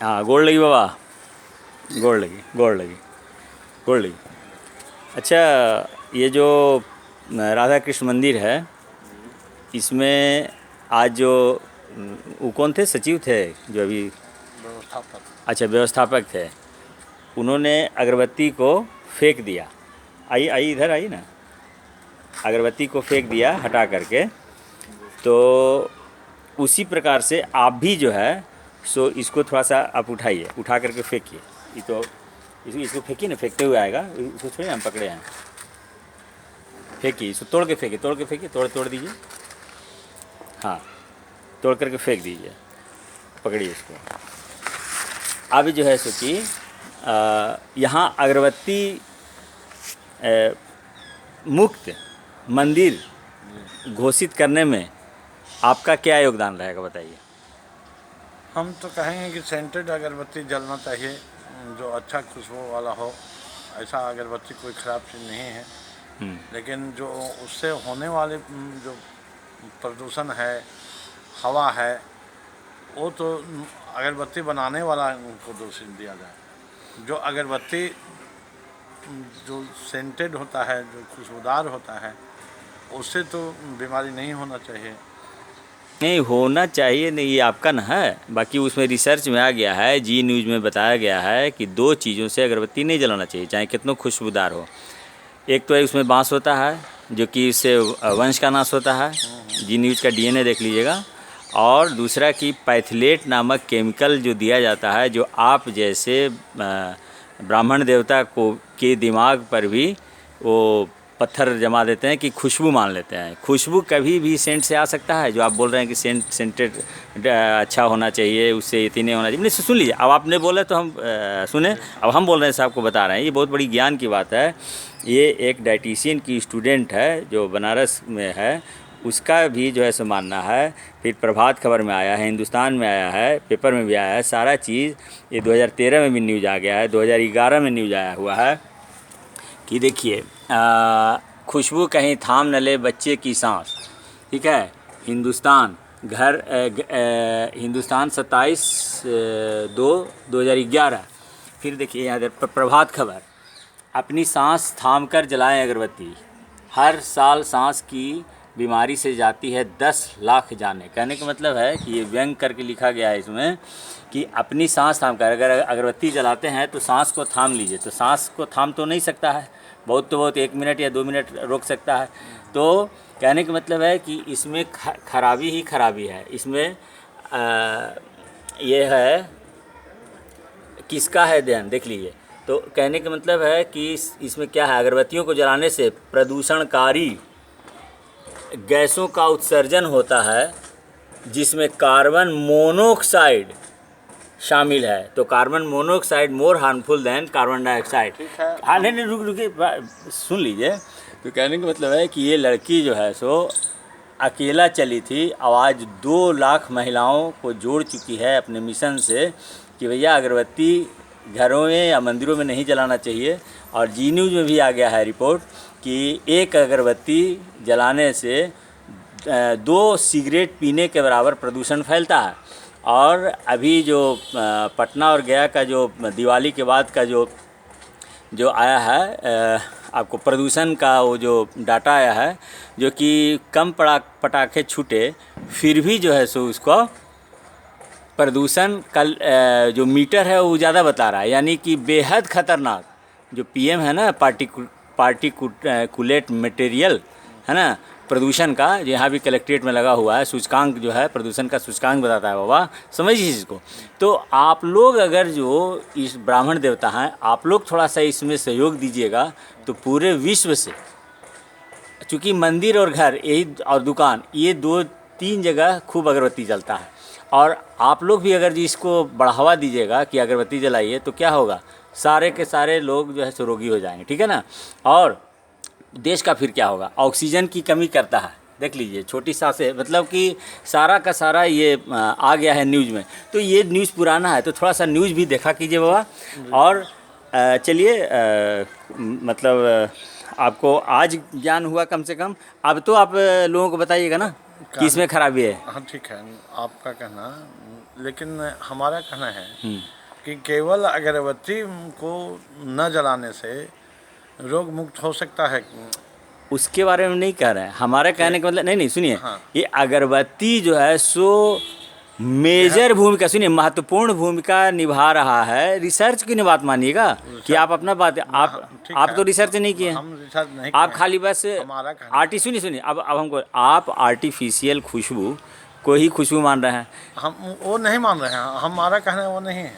हाँ, गोड़ लगी बाबा, गोड़ लगी, गोड़ लगी, गोड़ लगी। अच्छा, ये जो राधा कृष्ण मंदिर है, इसमें आज जो वो कौन थे, सचिव थे जो अभी? व्यवस्थापक। अच्छा, व्यवस्थापक थे। उन्होंने अगरबत्ती को फेंक दिया। आई आई इधर आई ना, अगरबत्ती को फेंक दिया हटा करके। तो उसी प्रकार से आप भी जो है सो इसको थोड़ा सा आप उठाइए, उठा करके फेंकिए। ये तो इसको फेंकिए ना, फेंकते हुए आएगा, इसको छोड़िए, हम पकड़े हैं। फेंकिए इसको, तोड़ के फेंकिए, तोड़ के फेंकिए, तोड़ दीजिए। हाँ, तोड़ करके फेंक दीजिए। पकड़िए इसको। अब जो है सो कि यहाँ अगरबत्ती मुक्त मंदिर घोषित करने में आपका क्या योगदान रहेगा, बताइए। हम तो कहेंगे कि सेंटेड अगरबत्ती जलना चाहिए, जो अच्छा खुशबू वाला हो। ऐसा अगरबत्ती कोई ख़राब चीज़ नहीं है, लेकिन जो उससे होने वाले जो प्रदूषण है, हवा है, वो तो अगरबत्ती बनाने वाला को दोषी दिया जाए। जो अगरबत्ती जो सेंटेड होता है, जो खुशबूदार होता है, उससे तो बीमारी नहीं होना चाहिए। नहीं होना चाहिए, नहीं, ये आपका ना है। बाकी उसमें रिसर्च में आ गया है, जी न्यूज़ में बताया गया है कि 2 चीज़ों से अगरबत्ती नहीं जलाना चाहिए, चाहे कितना खुशबूदार हो। एक तो है उसमें बांस होता है, जो कि इससे वंश का नाश होता है, जी न्यूज़ का डीएनए देख लीजिएगा। और दूसरा कि पैथलेट नामक केमिकल जो दिया जाता है, जो आप जैसे ब्राह्मण देवता को के दिमाग पर भी वो पत्थर जमा देते हैं कि खुशबू मान लेते हैं। खुशबू कभी भी सेंट से आ सकता है। जो आप बोल रहे हैं कि सेंटेड अच्छा होना चाहिए, उससे इतनी नहीं होना चाहिए। नहीं, सुन लीजिए, अब आपने बोला तो हम सुने। अब हम बोल रहे हैं, साहब को बता रहे हैं, ये बहुत बड़ी ज्ञान की बात है। ये एक डाइटिशियन की स्टूडेंट है जो बनारस में है, उसका भी जो है सो मानना है। फिर प्रभात खबर में आया है, हिंदुस्तान में आया है, पेपर में भी आया है, सारा चीज़। ये 2013 में भी न्यूज़ आ गया है, 2011 में न्यूज़ आया हुआ है कि देखिए, खुशबू कहीं थाम न ले बच्चे की सांस। ठीक है, हिंदुस्तान हिंदुस्तान 27/2/2011। फिर देखिए यहाँ प्रभात खबर, अपनी सांस थाम कर जलाएं अगरबत्ती, हर साल सांस की बीमारी से जाती है 10 लाख जाने। कहने का मतलब है कि ये व्यंग करके लिखा गया है इसमें कि अपनी सांस थाम कर, अगर अगरबत्ती जलाते हैं तो सांस को थाम लीजिए। तो सांस को थाम तो नहीं सकता है, बहुत तो बहुत 1 मिनट या 2 मिनट रोक सकता है। तो कहने का मतलब है कि इसमें खराबी ही खराबी है। इसमें ये है, किसका है ध्यान देख लीजिए। तो कहने का मतलब है कि इसमें क्या है, अगरबत्तियों को जलाने से प्रदूषणकारी गैसों का उत्सर्जन होता है, जिसमें कार्बन मोनोऑक्साइड शामिल है। तो carbon monoxide more harmful than carbon dioxide. हाँ, नहीं, रुकिए, सुन लीजिए। तो कहने का मतलब है कि ये लड़की जो है सो अकेला चली थी, आवाज़ 2 लाख महिलाओं को जोड़ चुकी है अपने मिशन से कि भैया अगरबत्ती घरों में या मंदिरों में नहीं जलाना चाहिए। और जी न्यूज़ में भी आ गया है रिपोर्ट कि एक अगरबत्ती जलाने से 2 सिगरेट पीने के बराबर प्रदूषण फैलता है। और अभी जो पटना और गया का जो दिवाली के बाद का जो आया है, आपको प्रदूषण का वो जो डाटा आया है, जो कि कम पटाखे छूटे फिर भी जो है सो उसको प्रदूषण का जो मीटर है वो ज़्यादा बता रहा है। यानी कि बेहद ख़तरनाक जो पीएम है ना, पार्टिकुलेट मटेरियल है ना, प्रदूषण का, जो यहाँ भी कलेक्ट्रेट में लगा हुआ है, सूचकांक जो है प्रदूषण का सूचकांक बताता है बाबा, समझिए इसको। तो आप लोग अगर जो इस ब्राह्मण देवता हैं, आप लोग थोड़ा सा इसमें सहयोग दीजिएगा तो पूरे विश्व से, चूँकि मंदिर और घर यही और दुकान, ये 2-3 जगह खूब अगरबत्ती जलता है। और आप लोग भी अगर जी इसको बढ़ावा दीजिएगा कि अगरबत्ती जलाइए, तो क्या होगा, सारे के सारे लोग जो है सो रोगी हो जाएंगे। ठीक है ना। और देश का फिर क्या होगा, ऑक्सीजन की कमी करता है। देख लीजिए, छोटी सांसें, मतलब कि सारा का सारा ये आ गया है न्यूज़ में। तो ये न्यूज़ पुराना है, तो थोड़ा सा न्यूज़ भी देखा कीजिए बाबा। और चलिए, मतलब आपको आज ज्ञान हुआ कम से कम। अब तो आप लोगों को बताइएगा ना कि इसमें खराबी है? हाँ ठीक है आपका कहना, लेकिन हमारा कहना है कि केवल अगरबत्ती को न जलाने से रोग मुक्त हो सकता है। उसके बारे में नहीं कह रहे हैं, हमारे कहने का मतलब, नहीं नहीं सुनिए, हाँ। ये अगरबत्ती जो है सो मेजर भूमिका, सुनिए, महत्वपूर्ण भूमिका निभा रहा है। रिसर्च की नहीं बात मानिएगा कि आप अपना बात, आप तो रिसर्च नहीं किए, हम रिसर्च नहीं आप किए खाली बस हमारा कहना सुनिए सुनिए, अब हमको आप आर्टिफिशियल खुशबू को ही खुशबू मान रहे हैं। हम वो नहीं मान रहे हैं, हमारा कहना वो नहीं है।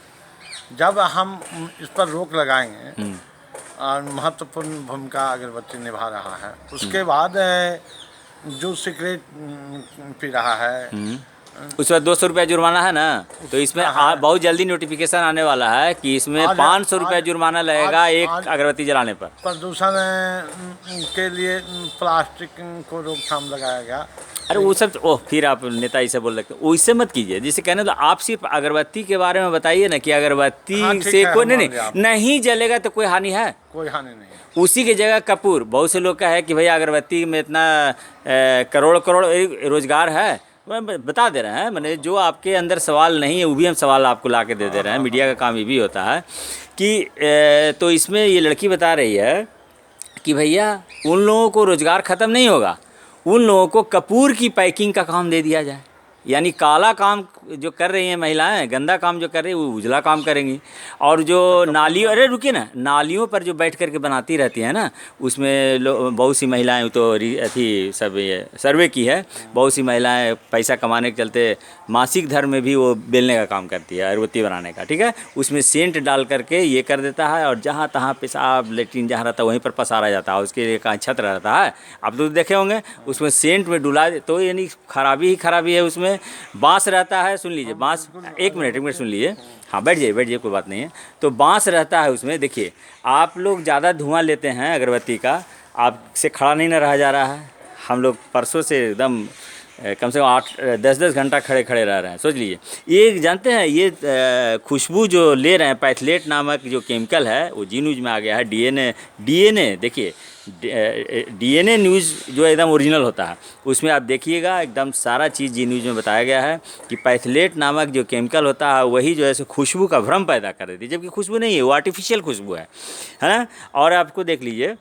जब हम इस पर रोक लगाएंगे और महत्वपूर्ण भूमिका अगरबत्ती निभा रहा है, उसके बाद जो सिगरेट पी रहा है उस पर 200 रुपया जुर्माना है ना, तो इसमें बहुत जल्दी नोटिफिकेशन आने वाला है कि इसमें 500 रुपया जुर्माना लगेगा एक अगरबत्ती जलाने पर। प्रदूषण के लिए प्लास्टिक को रोकथाम लगाया गया। अरे वो सब ओह, फिर आप नेता ऐसे बोल सकते हो, वैसे मत कीजिए। जिसे कहने तो आप सिर्फ अगरबत्ती के बारे में बताइए ना कि अगरबत्ती से कोई नहीं जलेगा तो कोई हानि है? कोई हानि नहीं है। उसी की जगह कपूर, बहुत से लोग का है कि भाई अगरबत्ती में इतना करोड़ करोड़ रोजगार है, बता दे रहे हैं। मैंने जो आपके अंदर सवाल नहीं है वो भी हम सवाल आपको ला के दे रहे हैं। मीडिया का काम ये भी होता है कि तो इसमें ये लड़की बता रही है कि भैया उन लोगों को रोज़गार ख़त्म नहीं होगा, उन लोगों को कपूर की पैकिंग का काम दे दिया जाए। यानी काला काम जो कर रही हैं महिलाएं, गंदा काम जो कर रही है, वो उजला काम करेंगी। और जो नालियों, अरे रुकिए ना, नालियों पर जो बैठ कर के बनाती रहती है ना, उसमें बहुत सी महिलाएं तो अथी सब ये सर्वे की है, बहुत सी महिलाएं पैसा कमाने के चलते मासिक धर्म में भी वो बेलने का काम करती है, अगरबत्ती बनाने का, ठीक है। उसमें सेंट डाल करके ये कर देता है और जहाँ तहाँ पेशाब लेट्रिन जहाँ रहता है वहीं पर पसारा जाता है, उसके लिए कहाँ छत रहता है, आप तो देखे होंगे, उसमें सेंट में डुला तो यानी खराबी ही खराबी है। उसमें बांस रहता है, सुन लीजिए, बांस, एक मिनट सुन लीजिए, हाँ बैठ जाइए कोई बात नहीं है। तो बांस रहता है उसमें, देखिए आप लोग ज़्यादा धुआं लेते हैं अगरबत्ती का, आपसे खड़ा नहीं ना रहा जा रहा है। हम लोग परसों से एकदम कम से कम 8-10 घंटा खड़े रह रहे हैं, सोच लीजिए। ये जानते हैं, ये खुशबू जो ले रहे हैं, पैथलेट नामक जो केमिकल है वो जी न्यूज़ में आ गया है। डीएनए देखिए, डीएनए न्यूज़ जो एकदम ओरिजिनल होता है उसमें आप देखिएगा एकदम सारा चीज़ जी न्यूज़ में बताया गया है कि पैथलेट नामक जो केमिकल होता है वही जो है सो खुशबू का भ्रम पैदा कर देती है, जबकि खुशबू नहीं है, वो आर्टिफिशियल खुशबू है ना। और आपको देख लीजिए,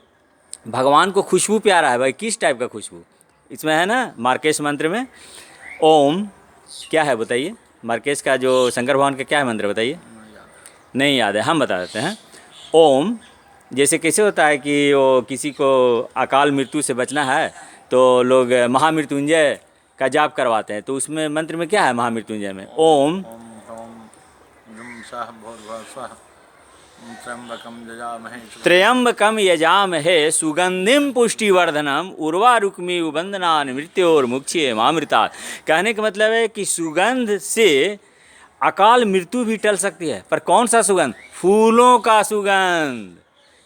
भगवान को खुशबू प्यारा है भाई, किस टाइप का खुशबू इसमें है ना। मार्केश मंत्र में ओम क्या है बताइए, मार्केश का जो शंकर भगवान का क्या है मंत्र बताइए? नहीं याद है, हम बता देते हैं। ओम, जैसे कैसे होता है कि वो किसी को अकाल मृत्यु से बचना है तो लोग महामृत्युंजय का जाप करवाते हैं, तो उसमें मंत्र में क्या है महामृत्युंजय में? ओम त्र्यंबकम यजामहे सुगंधिम पुष्टिवर्धनम उर्वारुकमिव बंधनान मृत्योर्मुक्षे मामृतात्। कहने का मतलब है कि सुगंध से अकाल मृत्यु भी टल सकती है। पर कौन सा सुगंध? फूलों का सुगंध।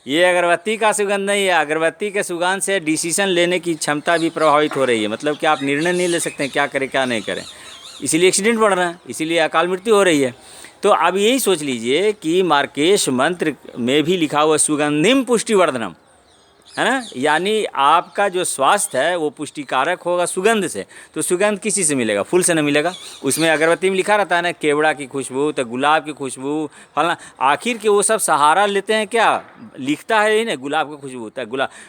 ये अगरबत्ती का सुगंध नहीं है। अगरबत्ती के सुगंध से डिसीजन लेने की क्षमता भी प्रभावित हो रही है, मतलब कि आप निर्णय नहीं ले सकते हैं क्या करें क्या नहीं करें, इसीलिए एक्सीडेंट बढ़ रहा है, इसीलिए अकाल मृत्यु हो रही है। तो अब यही सोच लीजिए कि मार्केश मंत्र में भी लिखा हुआ सुगंधिम पुष्टिवर्धनम है ना, यानी आपका जो स्वास्थ्य है वो पुष्टिकारक होगा सुगंध से। तो सुगंध किसी से मिलेगा? फूल से नहीं मिलेगा। उसमें अगरबत्ती में लिखा रहता है ना, केवड़ा की खुशबू, तो गुलाब की खुशबू फलना, आखिर के वो सब सहारा लेते हैं क्या? लिखता है ही ना गुलाब की खुशबू होता है,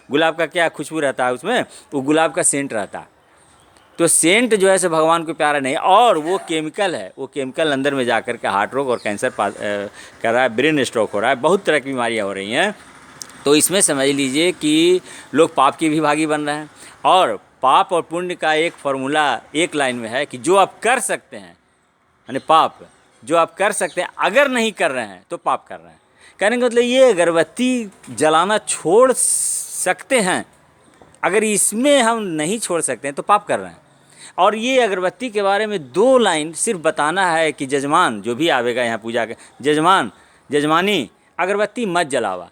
गुलाब का क्या खुशबू रहता है उसमें? वो गुलाब का सेंट रहता है। तो सेंट जो है सो भगवान को प्यारा नहीं, और वो केमिकल है, वो केमिकल अंदर में जाकर के हार्ट रोग और कैंसर कर रहा है, ब्रेन स्ट्रोक हो रहा है, बहुत तरह की बीमारियाँ हो रही हैं। तो इसमें समझ लीजिए कि लोग पाप के भी भागी बन रहे हैं। और पाप और पुण्य का एक फार्मूला एक लाइन में है कि जो आप कर सकते हैं, यानी पाप जो आप कर सकते हैं, अगर नहीं कर रहे हैं तो पाप कर रहे हैं। कहने का मतलब ये अगरबत्ती जलाना छोड़ सकते हैं, अगर इसमें हम नहीं छोड़ सकते हैं तो पाप कर रहे हैं। और ये अगरबत्ती के बारे में 2 लाइन सिर्फ बताना है कि जजमान जो भी आवेगा यहाँ पूजा के, जजमानी अगरबत्ती मत जलावा।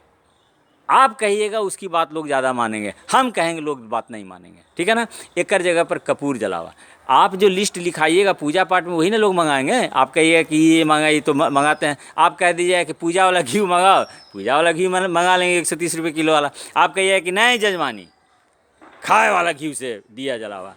आप कहिएगा उसकी बात लोग ज़्यादा मानेंगे, हम कहेंगे लोग बात नहीं मानेंगे, ठीक है ना। एक जगह पर कपूर जलावा। आप जो लिस्ट लिखाइएगा पूजा पाठ में वही ना लोग मंगाएंगे। आप कहिएगा कि ये मंगाइए तो मंगाते हैं। आप कह दीजिएगा कि पूजा वाला घी मंगाओ, पूजा वाला घी मंगा लेंगे 130 रुपये किलो वाला। आप कहिएगा कि नहीं जजमानी खाए वाला घी से दिया जलावा,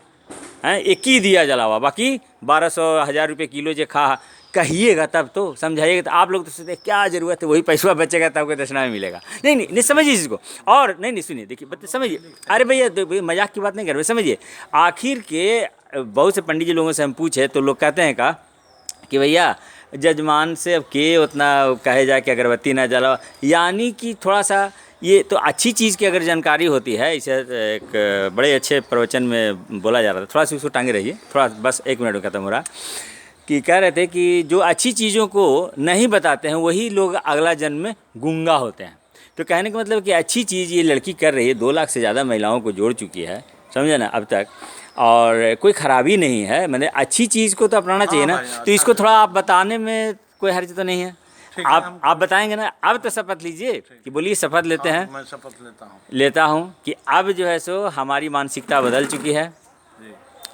हैं, एक ही दिया जला हुआ, बाकी 1200-1000 रुपये किलो जो खा कहिएगा तब तो समझाइएगा। तो आप लोग तो सोचते क्या ज़रूरत है, वही पैसा बचेगा तब को दक्षिणा में मिलेगा। नहीं नहीं नहीं, समझिए इसको। और नहीं नहीं सुनिए, देखिए समझिए, अरे भैया मजाक की बात नहीं कर रहे, समझिए। आखिर के बहुत से पंडित जी लोगों से हम पूछे तो लोग कहते हैं कि भैया जजमान से अब के उतना कहे जाए कि अगरबत्ती ना जलाओ, यानी कि थोड़ा सा ये तो अच्छी चीज़ की अगर जानकारी होती है। इसे एक बड़े अच्छे प्रवचन में बोला जा रहा था, थोड़ा सा उसको टांगे रहिए, थोड़ा बस 1 मिनट में ख़त्म हो रहा, कि कह रहे थे कि जो अच्छी चीज़ों को नहीं बताते हैं वही लोग अगला जन्म में गूंगा होते हैं। तो कहने का मतलब कि अच्छी चीज़ ये लड़की कर रही है, 2 लाख से ज़्यादा महिलाओं को जोड़ चुकी है, समझे ना अब तक, और कोई ख़राबी नहीं है। मतलब अच्छी चीज़ को तो अपनाना चाहिए ना। तो इसको थोड़ा आप बताने में कोई हर्ज तो नहीं है। आप बताएंगे ना। अब तो शपथ लीजिए कि बोलिए शपथ लेते हैं। मैं शपथ लेता हूँ कि अब जो है सो हमारी मानसिकता बदल चुकी है।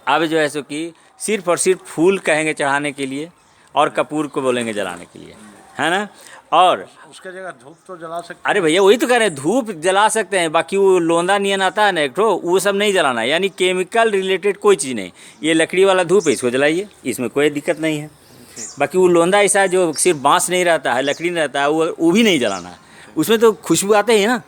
अब जो है सो कि सिर्फ और सिर्फ फूल कहेंगे चढ़ाने के लिए और कपूर को बोलेंगे जलाने के लिए, है ना। और उसके जगह धूप तो जला सकते। अरे भैया वही तो कह रहे हैं, धूप जला सकते हैं, बाकी वो लोंदा नियन आता है ना एक ठो, वो सब नहीं जलाना है, यानी केमिकल रिलेटेड कोई चीज़ नहीं। ये लकड़ी वाला धूप है, इसको जलाइए, इसमें कोई दिक्कत नहीं है। बाकी वो लोंदा ऐसा जो सिर्फ बाँस नहीं रहता है, लकड़ी नहीं रहता है, वो भी नहीं जलाना है, उसमें तो खुशबू आते हैं ना।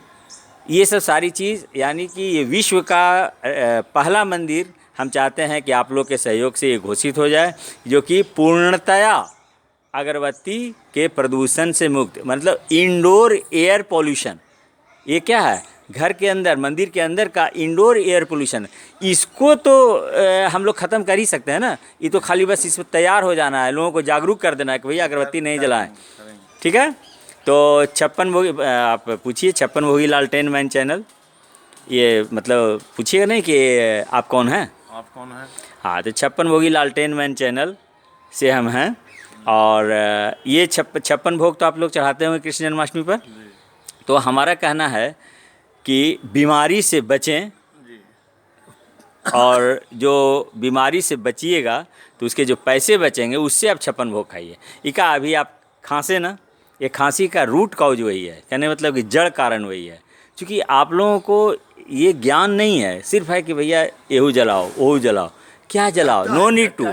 ये सब सारी चीज़, यानी कि ये विश्व का पहला मंदिर हम चाहते हैं कि आप लोग के सहयोग से ये घोषित हो जाए, जो कि पूर्णतया अगरबत्ती के प्रदूषण से मुक्त, मतलब इंडोर एयर पोल्यूशन। ये क्या है, घर के अंदर, मंदिर के अंदर का इंडोर एयर पोल्यूशन, इसको तो हम लोग ख़त्म कर ही सकते हैं ना। ये तो खाली बस इसमें तैयार हो जाना है, लोगों को जागरूक कर देना है कि भैया अगरबत्ती नहीं जलाएं, ठीक है। तो 56 भोगी, आप पूछिए 56 भोगी लालटेन मैन चैनल, ये मतलब पूछिएगा नहीं कि आप कौन हैं, आप कौन हैं। हाँ, तो 56 भोगी लालटेन मैन चैनल से हम हैं। और ये 56 भोग तो आप लोग चढ़ाते होंगे कृष्ण जन्माष्टमी पर। तो हमारा कहना है कि बीमारी से बचें, और जो बीमारी से बचिएगा तो उसके जो पैसे बचेंगे उससे आप 56 भोग खाइए। इका अभी आप खांसे ना, ये खांसी का रूट कॉज वही है, कहने मतलब कि जड़ कारण वही है। क्योंकि आप लोगों को ये ज्ञान नहीं है, सिर्फ है कि भैया येहू जलाओ वो जलाओ, क्या जलाओ, नो नीड टू,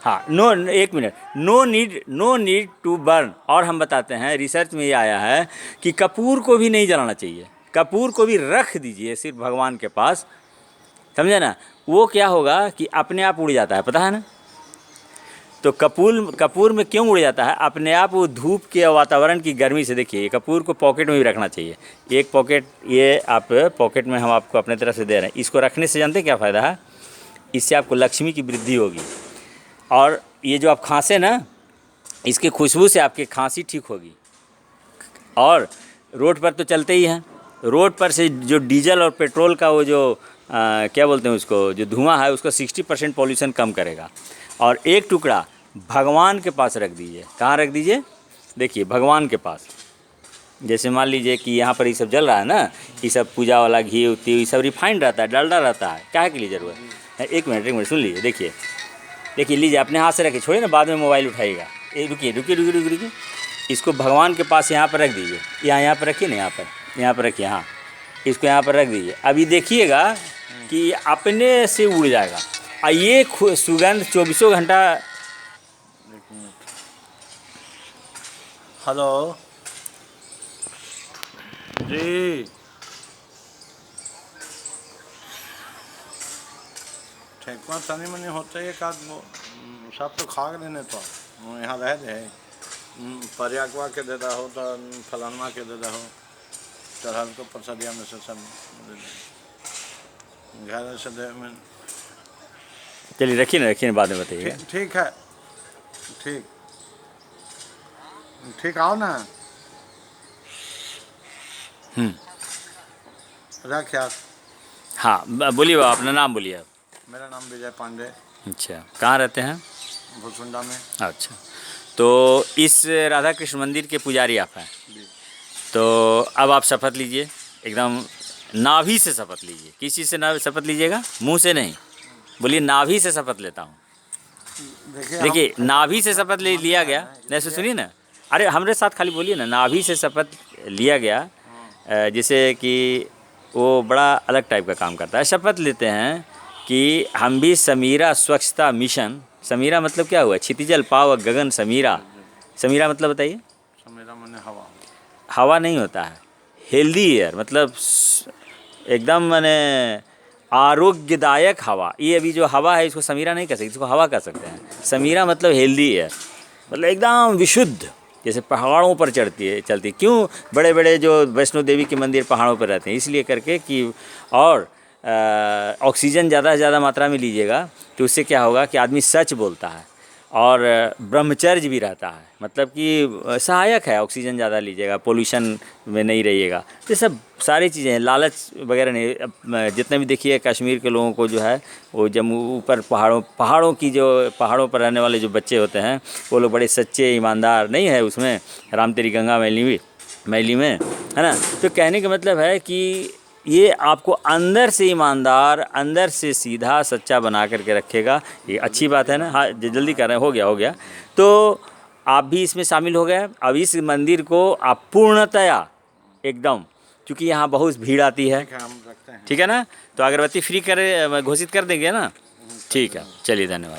हाँ no, 1 minute, no need to burn. और हम बताते हैं, रिसर्च में ये आया है कि कपूर को भी नहीं जलाना चाहिए, कपूर को भी रख दीजिए सिर्फ भगवान के पास, समझे ना। वो क्या होगा कि अपने आप उड़ जाता है, पता है ना। तो कपूर में क्यों उड़ जाता है, अपने आप वो धूप के वातावरण की गर्मी से। देखिए कपूर को पॉकेट में भी रखना चाहिए, एक पॉकेट, ये आप पॉकेट में हम आपको अपने तरफ से दे रहे हैं। इसको रखने से जानते हैं क्या फ़ायदा है, इससे आपको लक्ष्मी की वृद्धि होगी। और ये जो आप खांसे ना, इसके खुशबू से आपकी खांसी ठीक होगी। और रोड पर तो चलते ही हैं, रोड पर से जो डीजल और पेट्रोल का वो जो क्या बोलते हैं उसको, जो धुआं है, उसको 60% पॉल्यूशन कम करेगा। और एक टुकड़ा भगवान के पास रख दीजिए। कहाँ रख दीजिए, देखिए भगवान के पास। जैसे मान लीजिए कि यहाँ पर ये सब जल रहा है ना, ये सब पूजा वाला घी उती, ये सब रिफाइंड रहता है, डालडा रहता है, क्या के लिए ज़रूरत है। एक मिनट सुन लीजिए, देखिए लीजिए, अपने हाथ से रखिए, छोड़िए ना, बाद में मोबाइल उठाइएगा। रुकिए, इसको भगवान के पास यहाँ पर रख दीजिए, यहाँ पर रखिए ना, यहाँ पर रखिए, हाँ, इसको यहाँ पर रख दीजिए। अभी देखिएगा कि अपने से उड़ जाएगा। और ये सुगंध 24 घंटा। हेलो जी, ठेकुआ तनी मनी होते एक आध सब तो खा लेने, तो यहाँ रह दे परियाकवा के दे हो तो फलानमा के दे हो, चढ़ल को प्रसदिया में से सब घर से दे में। चलिए रखिए ना, बाद में बताइए। ठीक है, ठीक आओ ना। रख यार। हाँ बोलिए बाबा, अपना नाम बोलिए आप। मेरा नाम विजय पांडे। अच्छा, कहाँ रहते हैं। भुसुंडा में। अच्छा, तो इस राधा कृष्ण मंदिर के पुजारी आप हैं। तो अब आप शपथ लीजिए, एकदम नाभि से शपथ लीजिए। किस चीज़ से शपथ लीजिएगा, मुंह से नहीं, बोलिए नाभि से शपथ लेता हूँ। देखिए नाभि से शपथ लिया गया, ऐसे सुनिए ना, अरे हमारे साथ खाली बोलिए ना, नाभि से शपथ लिया गया, जैसे कि वो बड़ा अलग टाइप का काम करता है। शपथ लेते हैं कि कि हम भी समीरा स्वच्छता मिशन, समीरा मतलब क्या हुआ, क्षितिजल पावक गगन समीरा, समीरा मतलब बताइए। समीरा माने हवा। हवा नहीं होता है, हेल्दी एयर मतलब एकदम माने आरोग्यदायक हवा। ये अभी जो हवा है इसको समीरा नहीं कह सकते, इसको हवा कह सकते हैं। समीरा मतलब हेल्दी एयर, मतलब एकदम विशुद्ध, जैसे पहाड़ों पर चलती। क्यों बड़े बड़े जो वैष्णो देवी के मंदिर पहाड़ों पर रहते हैं, इसलिए करके कि और ऑक्सीजन ज़्यादा से ज़्यादा मात्रा में लीजिएगा तो उससे क्या होगा कि आदमी सच बोलता है और ब्रह्मचर्य भी रहता है, मतलब कि सहायक है। ऑक्सीजन ज़्यादा लीजिएगा, पोल्यूशन में नहीं रहिएगा, तो सब सारी चीज़ें हैं, लालच वगैरह नहीं। अब जितने भी देखिए कश्मीर के लोगों को जो है वो जम्मू ऊपर पहाड़ों पर रहने वाले जो बच्चे होते हैं वो लोग बड़े सच्चे ईमानदार नहीं है उसमें, राम तेरी गंगा मैली में, है ना। तो कहने का मतलब है कि ये आपको अंदर से ईमानदार, अंदर से सीधा सच्चा बना करके रखेगा। ये अच्छी बात है ना। हाँ जल्दी कर रहे हैं, हो गया। तो आप भी इसमें शामिल हो गए। अब इस मंदिर को आप पूर्णतया एकदम, क्योंकि यहाँ बहुत भीड़ आती है, हम रखते हैं। ठीक है ना, तो अगरबत्ती फ्री घोषित कर देंगे ना। ठीक है, चलिए धन्यवाद।